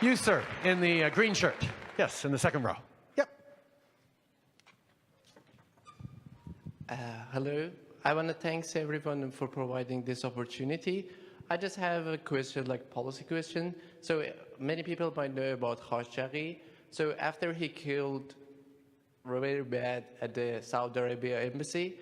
You, sir, in the green shirt. Yes, in the second row. Yep. Hello. I want to thank everyone for providing this opportunity. I just have a question, like policy question. So many people might know about Khashoggi. So after he killed very bad at the Saudi Arabia embassy,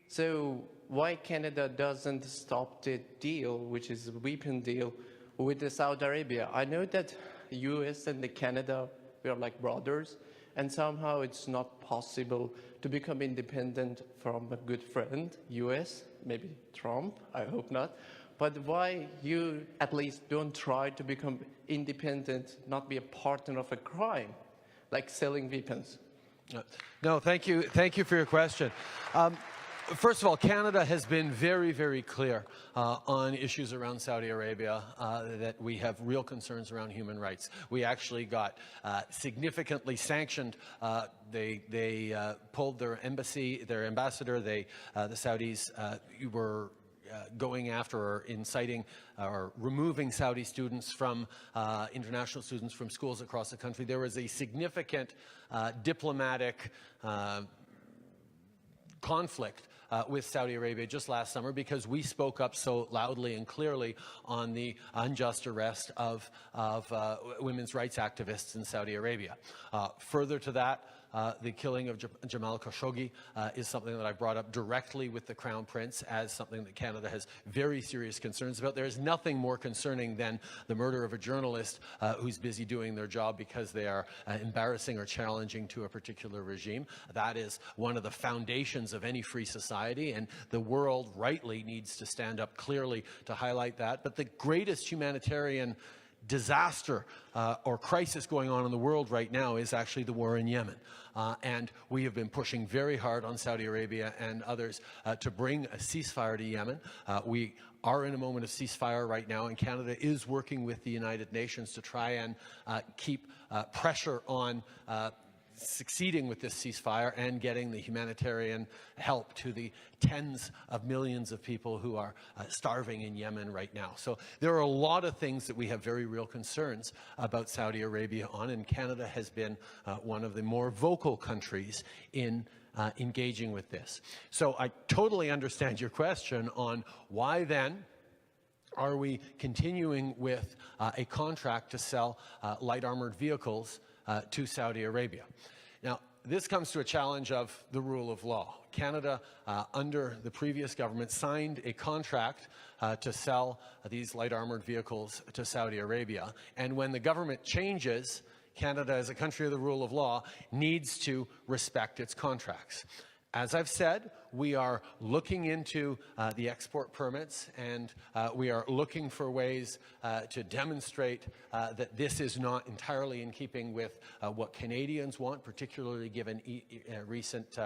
so why Canada doesn't stop the deal, which is a weapon deal, with the Saudi Arabia? I know that US and the Canada, we are like brothers, and somehow it's not possible to become independent from a good friend, US, maybe Trump, I hope not. But why you at least don't try to become independent, not be a partner of a crime, like selling weapons? No, thank you. Thank you for your question. First of all, Canada has been very, very clear on issues around Saudi Arabia, that we have real concerns around human rights. We actually got significantly sanctioned. They pulled their embassy, their ambassador. The Saudis were going after or inciting or removing Saudi students from international students from schools across the country. There was a significant diplomatic conflict with Saudi Arabia just last summer because we spoke up so loudly and clearly on the unjust arrest of women's rights activists in Saudi Arabia. Further to that, the killing of Jamal Khashoggi is something that I brought up directly with the Crown Prince as something that Canada has very serious concerns about. There is nothing more concerning than the murder of a journalist who's busy doing their job because they are embarrassing or challenging to a particular regime. That is one of the foundations of any free society, and the world rightly needs to stand up clearly to highlight that. But the greatest humanitarian disaster or crisis going on in the world right now is actually the war in Yemen. And we have been pushing very hard on Saudi Arabia and others to bring a ceasefire to Yemen. We are in a moment of ceasefire right now, and Canada is working with the United Nations to try and keep pressure on succeeding with this ceasefire and getting the humanitarian help to the tens of millions of people who are starving in Yemen right now. So there are a lot of things that we have very real concerns about Saudi Arabia on, and Canada has been one of the more vocal countries in engaging with this. So I totally understand your question on why then are we continuing with a contract to sell light armored vehicles to Saudi Arabia. Now, this comes to a challenge of the rule of law. Canada, under the previous government, signed a contract to sell these light armored vehicles to Saudi Arabia. And when the government changes, Canada, as a country of the rule of law, needs to respect its contracts. As I've said, we are looking into the export permits, and we are looking for ways to demonstrate that this is not entirely in keeping with what Canadians want, particularly given recent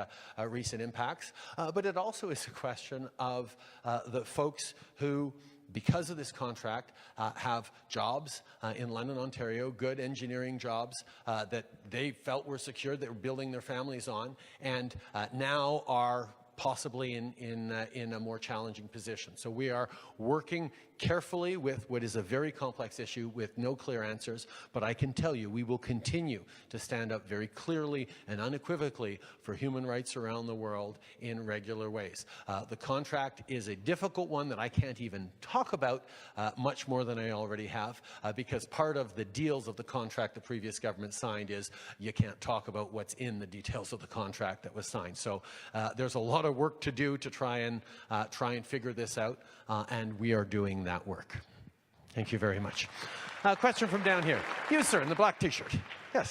impacts. But it also is a question of the folks who, because of this contract, have jobs in London, Ontario, good engineering jobs that they felt were secured, that were building their families on, and now are possibly in a more challenging position. So we are working carefully with what is a very complex issue with no clear answers, but I can tell you we will continue to stand up very clearly and unequivocally for human rights around the world in regular ways. The contract is a difficult one that I can't even talk about much more than I already have, because part of the deals of the contract the previous government signed is you can't talk about what's in the details of the contract that was signed. So there's a lot of work to do to try and figure this out, and we are doing that work. Thank you very much. Question from down here. You, sir, in the black t-shirt. Yes.